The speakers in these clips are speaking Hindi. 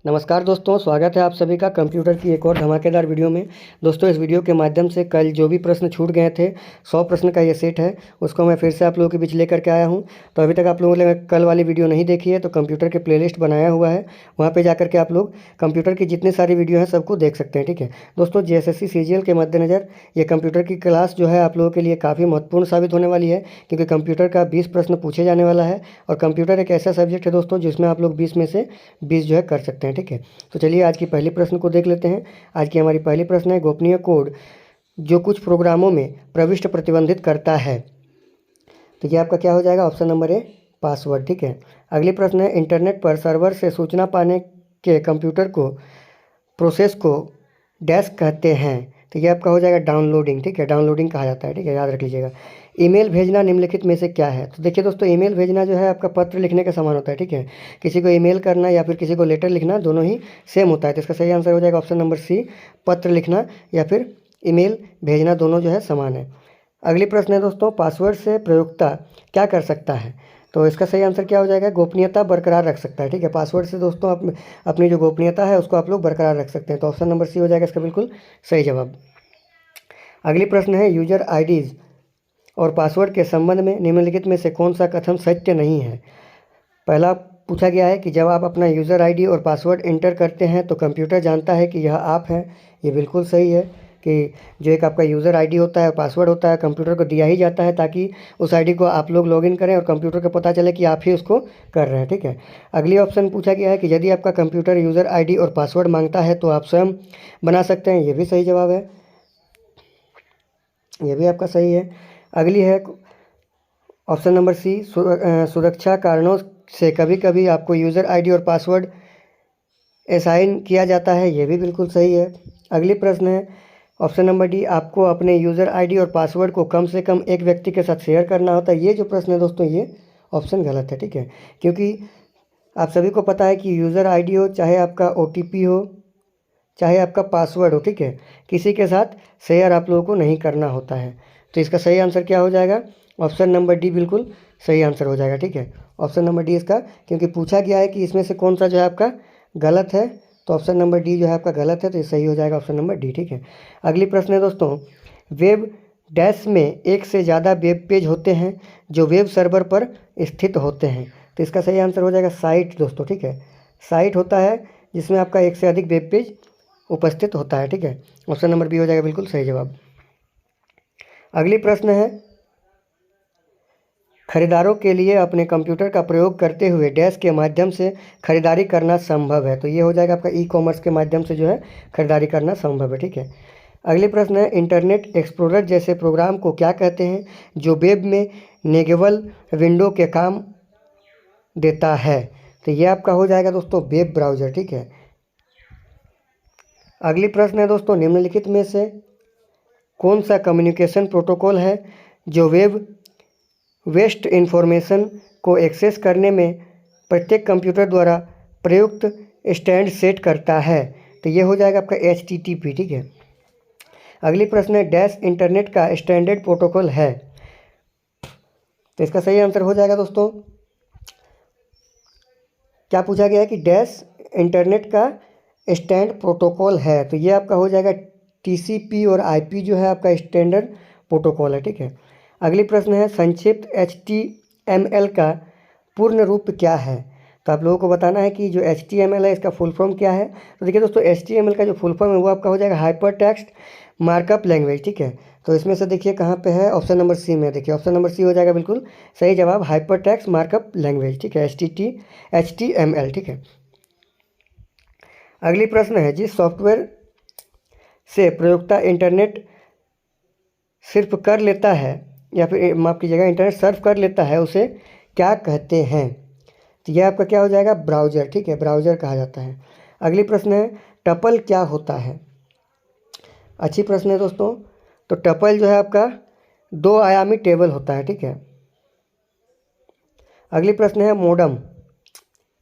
नमस्कार दोस्तों, स्वागत है आप सभी का कंप्यूटर की एक और धमाकेदार वीडियो में। दोस्तों, इस वीडियो के माध्यम से कल जो भी प्रश्न छूट गए थे 100 प्रश्न का ये सेट है, उसको मैं फिर से आप लोगों के बीच लेकर के आया हूं। तो अभी तक आप लोगों ने कल वाली वीडियो नहीं देखी है तो कंप्यूटर के प्लेलिस्ट बनाया हुआ है, वहाँ पर जाकर के आप लोग कंप्यूटर की जितनी सारी वीडियो हैं सबको देख सकते हैं। ठीक है दोस्तों, JSSC CGL के मद्देनज़र ये कंप्यूटर की क्लास जो है आप लोगों के लिए काफ़ी महत्वपूर्ण साबित होने वाली है, क्योंकि कंप्यूटर का 20 प्रश्न पूछे जाने वाला है। और कंप्यूटर एक ऐसा सब्जेक्ट है दोस्तों जिसमें आप लोग 20 में से 20 जो है कर सकते हैं। ठीक है, तो चलिए आज की पहली प्रश्न को देख लेते हैं। आज की हमारी पहली प्रश्न है, गोपनीय कोड जो कुछ प्रोग्रामों में प्रविष्टि प्रतिबंधित करता है। तो ये आपका क्या हो जाएगा? Option number A, password. ठीक है, अगली प्रश्न है, इंटरनेट पर सर्वर से सूचना पाने के कंप्यूटर को प्रोसेस को डैश कहते हैं। तो ये आपका हो जाएगा डाउनलोडिंग। ठीक है, डाउनलोडिंग कहा जाता है। ठीक है, याद रख लीजिएगा। ईमेल भेजना निम्नलिखित में से क्या है? तो देखिए दोस्तों, ईमेल भेजना जो है आपका पत्र लिखने के समान होता है। ठीक है, किसी को ईमेल करना या फिर किसी को लेटर लिखना दोनों ही सेम होता है। तो इसका सही आंसर हो जाएगा ऑप्शन नंबर सी, पत्र लिखना या फिर ईमेल भेजना दोनों जो है समान है। अगली प्रश्न है दोस्तों, पासवर्ड से प्रयोक्ता क्या कर सकता है? तो इसका सही आंसर क्या हो जाएगा? गोपनीयता बरकरार रख सकता है। ठीक है, पासवर्ड से दोस्तों अपनी जो गोपनीयता है उसको आप लोग बरकरार रख सकते हैं। तो ऑप्शन नंबर सी हो जाएगा इसका बिल्कुल सही जवाब। अगली प्रश्न है, यूजर आईडीज और पासवर्ड के संबंध में निम्नलिखित में से कौन सा कथन सत्य नहीं है? पहला पूछा गया है कि जब आप अपना यूज़र आईडी और पासवर्ड एंटर करते हैं तो कंप्यूटर जानता है कि यह आप हैं। ये बिल्कुल सही है कि जो एक आपका यूज़र आईडी होता है, पासवर्ड होता है, कंप्यूटर को दिया ही जाता है ताकि उस आईडी को आप लोग लॉगिन करें और कंप्यूटर को पता चले कि आप ही उसको कर रहे हैं। ठीक है, अगली ऑप्शन पूछा गया है कि यदि आपका कंप्यूटर यूज़र आईडी और पासवर्ड मांगता है तो आप स्वयं बना सकते हैं। ये भी सही जवाब है, ये भी आपका सही है। अगली है ऑप्शन नंबर सी, सुरक्षा कारणों से कभी कभी आपको यूज़र आईडी और पासवर्ड असाइन किया जाता है। ये भी बिल्कुल सही है। अगली प्रश्न है ऑप्शन नंबर डी, आपको अपने यूज़र आईडी और पासवर्ड को कम से कम एक व्यक्ति के साथ शेयर करना होता है। ये जो प्रश्न है दोस्तों ये ऑप्शन गलत है। ठीक है, क्योंकि आप सभी को पता है कि यूज़र आईडी हो, चाहे आपका OTP हो, चाहे आपका पासवर्ड हो, ठीक है, किसी के साथ शेयर आप लोगों को नहीं करना होता है। तो इसका सही आंसर क्या हो जाएगा? ऑप्शन नंबर डी बिल्कुल सही आंसर हो जाएगा। ठीक है, ऑप्शन नंबर डी इसका, क्योंकि पूछा गया है कि इसमें से कौन सा जो है आपका गलत है, तो ऑप्शन नंबर डी जो है आपका गलत है, तो ये सही हो जाएगा ऑप्शन नंबर डी। ठीक है, अगली प्रश्न है दोस्तों, वेब डैश में एक से ज़्यादा वेब पेज होते हैं जो वेब सर्वर पर स्थित होते हैं। तो इसका सही आंसर हो जाएगा साइट दोस्तों। ठीक है, साइट होता है जिसमें आपका एक से अधिक वेब पेज उपस्थित होता है। ठीक है, ऑप्शन नंबर बी हो जाएगा बिल्कुल सही जवाब। अगली प्रश्न है, खरीदारों के लिए अपने कंप्यूटर का प्रयोग करते हुए डैश के माध्यम से खरीदारी करना संभव है। तो ये हो जाएगा आपका ई-कॉमर्स के माध्यम से जो है खरीदारी करना संभव है। ठीक है, अगली प्रश्न है, इंटरनेट एक्सप्लोरर जैसे प्रोग्राम को क्या कहते हैं जो वेब में नेविगेबल विंडो के काम देता है? तो ये आपका हो जाएगा दोस्तों वेब ब्राउज़र। ठीक है, अगली प्रश्न है दोस्तों, निम्नलिखित में से कौन सा कम्युनिकेशन प्रोटोकॉल है जो वेस्ट इन्फॉर्मेशन को एक्सेस करने में प्रत्येक कंप्यूटर द्वारा प्रयुक्त स्टैंड सेट करता है? तो ये हो जाएगा आपका HTTP। ठीक है, अगली प्रश्न है, डैश इंटरनेट का स्टैंडर्ड प्रोटोकॉल है। तो इसका सही आंसर हो जाएगा दोस्तों, क्या पूछा गया है कि डैश इंटरनेट का स्टैंड प्रोटोकॉल है। तो ये आपका हो जाएगा TCP और IP जो है आपका स्टैंडर्ड प्रोटोकॉल है। ठीक है, अगली प्रश्न है, संक्षिप्त HTML का पूर्ण रूप क्या है? तो आप लोगों को बताना है कि जो HTML है इसका फुल फॉर्म क्या है। तो देखिए दोस्तों, HTML का जो फुल फॉर्म है वो आपका हो जाएगा हाइपर टेक्स्ट मार्कअप लैंग्वेज। ठीक है, तो इसमें से देखिए कहाँ पे है, ऑप्शन नंबर सी में। देखिए ऑप्शन नंबर सी हो जाएगा बिल्कुल सही जवाब, हाइपर टेक्स्ट मार्कअप लैंग्वेज। ठीक है, HTML। ठीक है, अगली प्रश्न है, जिस सॉफ्टवेयर से प्रयोक्ता इंटरनेट सिर्फ कर लेता है या फिर माफ़ कीजिएगा इंटरनेट सर्फ कर लेता है उसे क्या कहते हैं? तो यह आपका क्या हो जाएगा? ब्राउज़र। ठीक है, ब्राउज़र कहा जाता है। अगली प्रश्न है, टपल क्या होता है? अच्छी प्रश्न है दोस्तों। तो टपल जो है आपका 2 आयामी टेबल होता है। ठीक है, अगली प्रश्न है, मोडम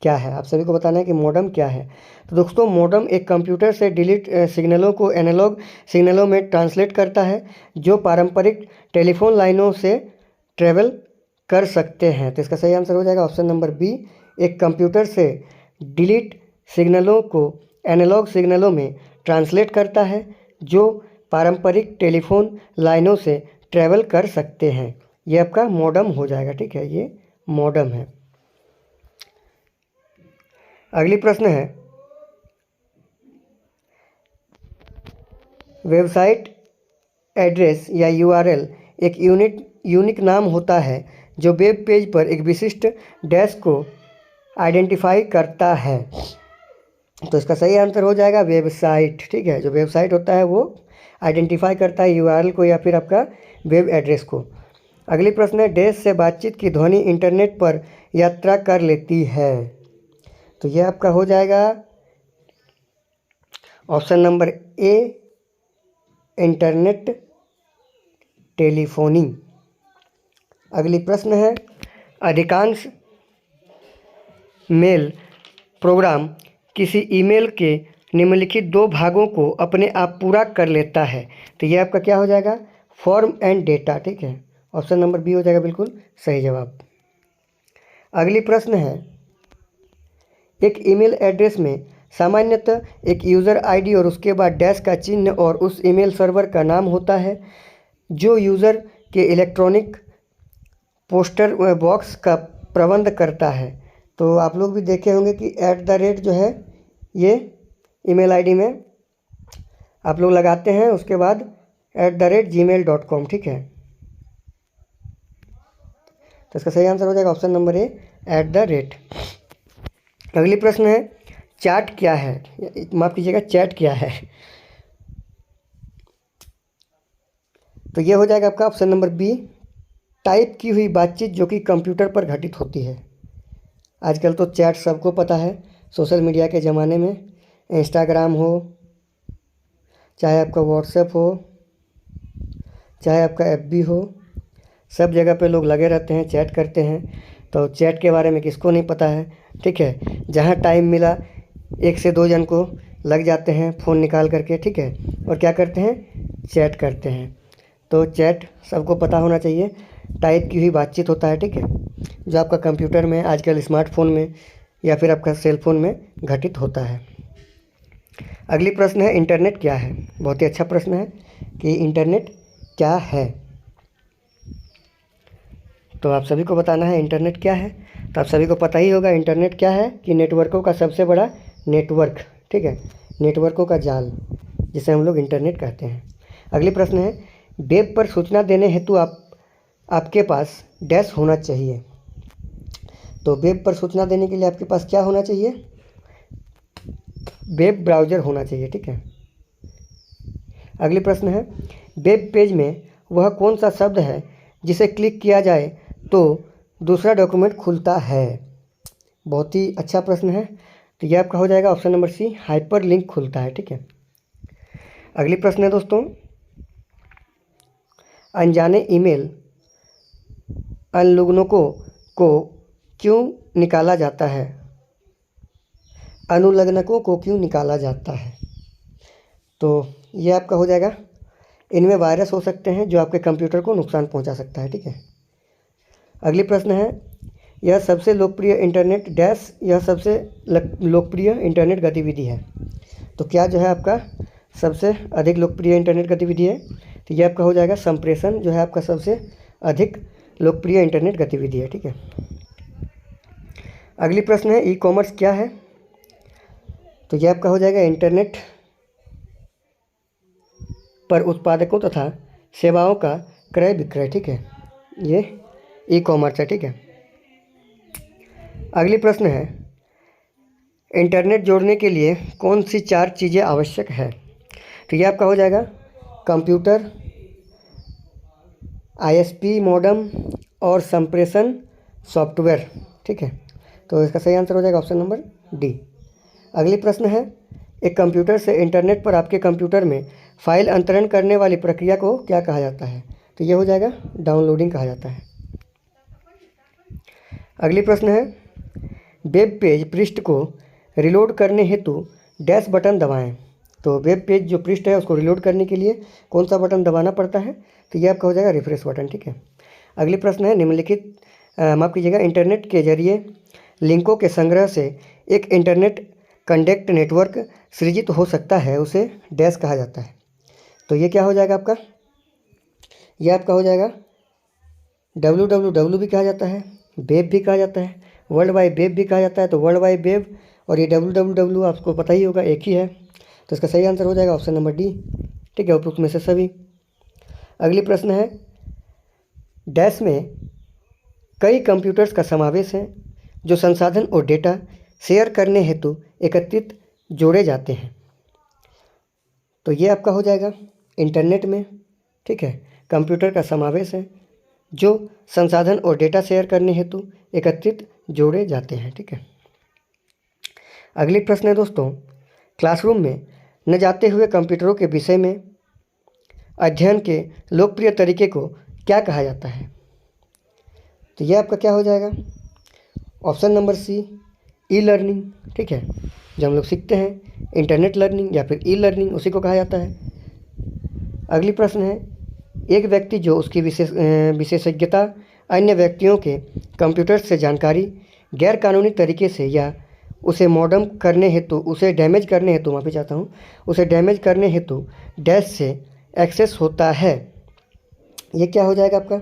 क्या है? आप सभी को बताना है कि मोडम क्या है। तो दोस्तों, मोडम एक कंप्यूटर से डिलीट सिग्नलों को एनालॉग सिग्नलों में ट्रांसलेट करता है जो पारंपरिक टेलीफोन लाइनों से ट्रेवल कर सकते हैं। तो इसका सही आंसर हो जाएगा ऑप्शन नंबर बी, एक कंप्यूटर से डिलीट सिग्नलों को एनालॉग सिग्नलों में ट्रांसलेट करता है जो पारंपरिक टेलीफोन लाइनों से ट्रैवल कर सकते हैं। ये आपका मॉडम हो जाएगा, ठीक है, ये मॉडम है। अगली प्रश्न है, वेबसाइट एड्रेस या यूआरएल एक यूनिक नाम होता है जो वेब पेज पर एक विशिष्ट डैश को आइडेंटिफाई करता है। तो इसका सही आंसर हो जाएगा वेबसाइट, ठीक है। जो वेबसाइट होता है वो आइडेंटिफाई करता है यूआरएल को या फिर आपका वेब एड्रेस को। अगली प्रश्न है, डैश से बातचीत की ध्वनि इंटरनेट पर यात्रा कर लेती है। तो यह आपका हो जाएगा option number A, internet telephony. अगली प्रश्न है, अधिकांश मेल प्रोग्राम किसी ईमेल के निम्नलिखित दो भागों को अपने आप पूरा कर लेता है। तो ये आपका क्या हो जाएगा, फॉर्म एंड डेटा, ठीक है। ऑप्शन नंबर बी हो जाएगा बिल्कुल सही जवाब। अगली प्रश्न है, एक ईमेल एड्रेस में सामान्यतः एक यूज़र आईडी और उसके बाद डैश का चिन्ह और उस ईमेल सर्वर का नाम होता है जो यूज़र के इलेक्ट्रॉनिक पोस्टर बॉक्स का प्रबंध करता है। तो आप लोग भी देखे होंगे कि @ जो है ये ईमेल आईडी में आप लोग लगाते हैं, उसके बाद @gmail.com, ठीक है। तो इसका सही आंसर हो जाएगा ऑप्शन नंबर ए, @। अगली प्रश्न है, चैट क्या है, माफ़ कीजिएगा, चैट क्या है। तो ये हो जाएगा आपका ऑप्शन नंबर बी, टाइप की हुई बातचीत जो कि कंप्यूटर पर घटित होती है। आजकल तो चैट सबको पता है, सोशल मीडिया के ज़माने में इंस्टाग्राम हो, चाहे आपका व्हाट्सएप हो, चाहे आपका FB हो, सब जगह पे लोग लगे रहते हैं, चैट करते हैं। तो चैट के बारे में किसको नहीं पता है, ठीक है। जहाँ टाइम मिला 1 से 2 जन को लग जाते हैं फ़ोन निकाल करके, ठीक है, और क्या करते हैं, चैट करते हैं। तो चैट सबको पता होना चाहिए, टाइप की हुई बातचीत होता है, ठीक है, जो आपका कंप्यूटर में, आजकल स्मार्टफोन में या फिर आपका सेलफोन में घटित होता है। अगली प्रश्न है, इंटरनेट क्या है। बहुत ही अच्छा प्रश्न है कि इंटरनेट क्या है। तो आप सभी को बताना है इंटरनेट क्या है। तो आप सभी को पता ही होगा इंटरनेट क्या है, कि नेटवर्कों का सबसे बड़ा नेटवर्क, ठीक है, नेटवर्कों का जाल, जिसे हम लोग इंटरनेट कहते हैं। अगली प्रश्न है, वेब पर सूचना देने हेतु आपके पास डैश होना चाहिए। तो वेब पर सूचना देने के लिए आपके पास क्या होना चाहिए, वेब ब्राउज़र होना चाहिए, ठीक है। अगली प्रश्न है, वेब पेज में वह कौन सा शब्द है जिसे क्लिक किया जाए तो दूसरा डॉक्यूमेंट खुलता है। बहुत ही अच्छा प्रश्न है। तो यह आपका हो जाएगा option number C, hyperlink खुलता है, ठीक है। अगली प्रश्न है दोस्तों, अनजाने ईमेल अनुलग्नकों को क्यों निकाला जाता है, अनुलग्नकों को क्यों निकाला जाता है। तो ये आपका हो जाएगा, इनमें वायरस हो सकते हैं जो आपके कंप्यूटर को नुकसान पहुंचा सकता है, ठीक है। अगली प्रश्न है, यह सबसे लोकप्रिय इंटरनेट डैश, यह सबसे लोकप्रिय इंटरनेट गतिविधि है। तो क्या जो है आपका सबसे अधिक लोकप्रिय इंटरनेट गतिविधि है। तो यह आपका हो जाएगा संप्रेषण, जो है आपका सबसे अधिक लोकप्रिय इंटरनेट गतिविधि है, ठीक है। अगली प्रश्न है, ई कॉमर्स क्या है। तो यह आपका हो जाएगा इंटरनेट पर उत्पादकों तथा सेवाओं का क्रय विक्रय, ठीक है, ये ई कॉमर्स है, ठीक है। अगली प्रश्न है, इंटरनेट जोड़ने के लिए कौन सी 4 चीज़ें आवश्यक है। तो ये आपका हो जाएगा कंप्यूटर, ISP मॉडेम और संप्रेषण सॉफ्टवेयर, ठीक है। तो इसका सही आंसर हो जाएगा ऑप्शन नंबर डी। अगली प्रश्न है, एक कंप्यूटर से इंटरनेट पर आपके कंप्यूटर में फाइल अंतरण करने वाली प्रक्रिया को क्या कहा जाता है। तो ये हो जाएगा डाउनलोडिंग कहा जाता है। अगली प्रश्न है, वेब पेज पृष्ठ को रिलोड करने हेतु डैश बटन दबाएं। तो वेब पेज जो पृष्ठ है उसको रिलोड करने के लिए कौन सा बटन दबाना पड़ता है। तो ये आपका हो जाएगा रिफ्रेश बटन, ठीक है। अगली प्रश्न है, निम्नलिखित माफ़ कीजिएगा, इंटरनेट के जरिए लिंकों के संग्रह से एक इंटरनेट कंडक्ट नेटवर्क सृजित हो सकता है उसे डैश कहा जाता है। तो ये क्या हो जाएगा आपका, ये आपका हो जाएगा www भी कहा जाता है, वेब भी कहा जाता है, वर्ल्ड वाइड वेब भी कहा जाता है। तो वर्ल्ड वाइड वेब और ये www आपको पता ही होगा एक ही है। तो इसका सही आंसर हो जाएगा ऑप्शन नंबर डी। ठीक है, उपरोक्त में से सभी। अगली प्रश्न है, डैश में कई कंप्यूटर्स का समावेश है जो संसाधन और डेटा शेयर करने हेतु एकत्रित जोड़े जाते हैं। तो ये आपका हो जाएगा इंटरनेट में। ठीक है, कंप्यूटर का समावेश है जो संसाधन और डेटा शेयर करने हेतु एकत्रित जोड़े जाते हैं। ठीक है, अगली प्रश्न है दोस्तों, क्लासरूम में न जाते हुए कंप्यूटरों के विषय में अध्ययन के लोकप्रिय तरीके को क्या कहा जाता है। तो ये आपका क्या हो जाएगा, option number C, e learning. ठीक है, जो हम लोग सीखते हैं इंटरनेट लर्निंग या फिर ई लर्निंग, उसी को कहा जाता है। अगली प्रश्न है, एक व्यक्ति जो उसकी विशेषज्ञता अन्य व्यक्तियों के कंप्यूटर से जानकारी गैर कानूनी तरीके से या उसे मॉडर्न करने हेतु, उसे डैमेज करने हेतु, माफ़ी चाहता हूँ, उसे डैमेज करने हेतु डैश से एक्सेस होता है। ये क्या हो जाएगा आपका,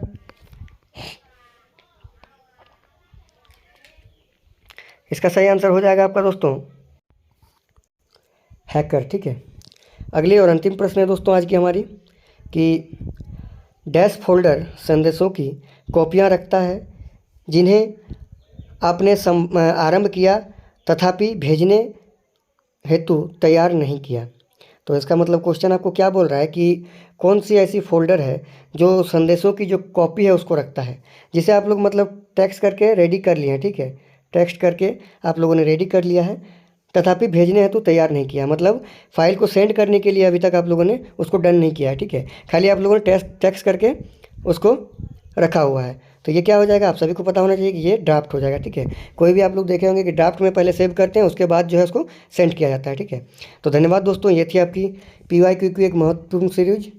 इसका सही आंसर हो जाएगा आपका दोस्तों हैकर। ठीक है, अगली और अंतिम प्रश्न है दोस्तों आज की हमारी कि डैश फोल्डर संदेशों की कॉपियां रखता है जिन्हें आपने आरंभ किया तथापि भेजने हेतु तैयार नहीं किया। तो इसका मतलब क्वेश्चन आपको क्या बोल रहा है कि कौन सी ऐसी फोल्डर है जो संदेशों की जो कॉपी है उसको रखता है, जिसे आप लोग मतलब टेक्स्ट करके रेडी कर लिए हैं। ठीक है, टेक्स्ट करके आप लोगों ने रेडी कर लिया है तथापि भेजने हेतु तैयार नहीं किया, मतलब फाइल को सेंड करने के लिए अभी तक आप लोगों ने उसको डन नहीं किया है। ठीक है, खाली आप लोगों ने टेक्स्ट करके उसको रखा हुआ है। तो ये क्या हो जाएगा, आप सभी को पता होना चाहिए कि ये ड्राफ्ट हो जाएगा। ठीक है, कोई भी आप लोग देखे होंगे कि ड्राफ्ट में पहले सेव करते हैं, उसके बाद जो है उसको सेंड किया जाता है। ठीक है, तो धन्यवाद दोस्तों, ये थी आपकी PYQ की एक महत्वपूर्ण सीरीज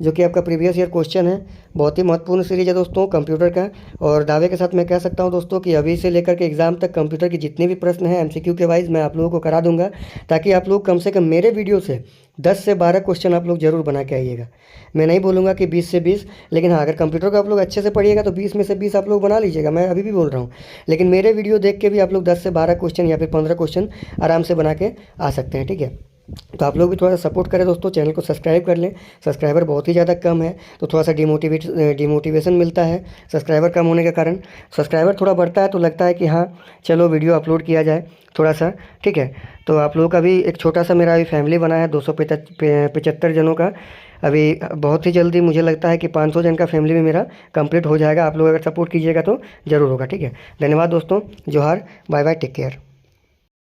जो कि आपका प्रीवियस ईयर क्वेश्चन है। बहुत ही महत्वपूर्ण सीरीज है दोस्तों कंप्यूटर का, और दावे के साथ मैं कह सकता हूं दोस्तों कि अभी से लेकर के एग्ज़ाम तक कंप्यूटर के जितने भी प्रश्न हैं MCQ के वाइज मैं आप लोगों को करा दूंगा, ताकि आप लोग कम से कम मेरे वीडियो से 10 से 12 क्वेश्चन आप लोग जरूर बना के आइएगा। मैं नहीं बोलूँगा कि 20 से 20, लेकिन हाँ, अगर कंप्यूटर को आप लोग अच्छे से पढ़िएगा तो 20 में से 20 आप लोग बना लीजिएगा, मैं अभी भी बोल रहा हूँ। लेकिन मेरे वीडियो देख के भी आप लोग 10 से 12 क्वेश्चन या फिर 15 क्वेश्चन आराम से बना के आ सकते हैं। ठीक है, तो आप लोग भी थोड़ा सा सपोर्ट करें दोस्तों, चैनल को सब्सक्राइब कर लें। सब्सक्राइबर बहुत ही ज़्यादा कम है तो थोड़ा सा डिमोटिवेशन मिलता है। सब्सक्राइबर कम होने के कारण सब्सक्राइबर थोड़ा बढ़ता है तो लगता है कि हाँ चलो वीडियो अपलोड किया जाए थोड़ा सा। ठीक है, तो आप लोगों का भी एक छोटा सा मेरा अभी फैमिली बना है 275 जनों का। अभी बहुत ही जल्दी मुझे लगता है कि 500 जन का फैमिली भी मेरा कंप्लीट हो जाएगा। आप लोग अगर सपोर्ट कीजिएगा तो ज़रूर होगा। ठीक है, धन्यवाद दोस्तों, जोहार, बाय बाय, टेक केयर।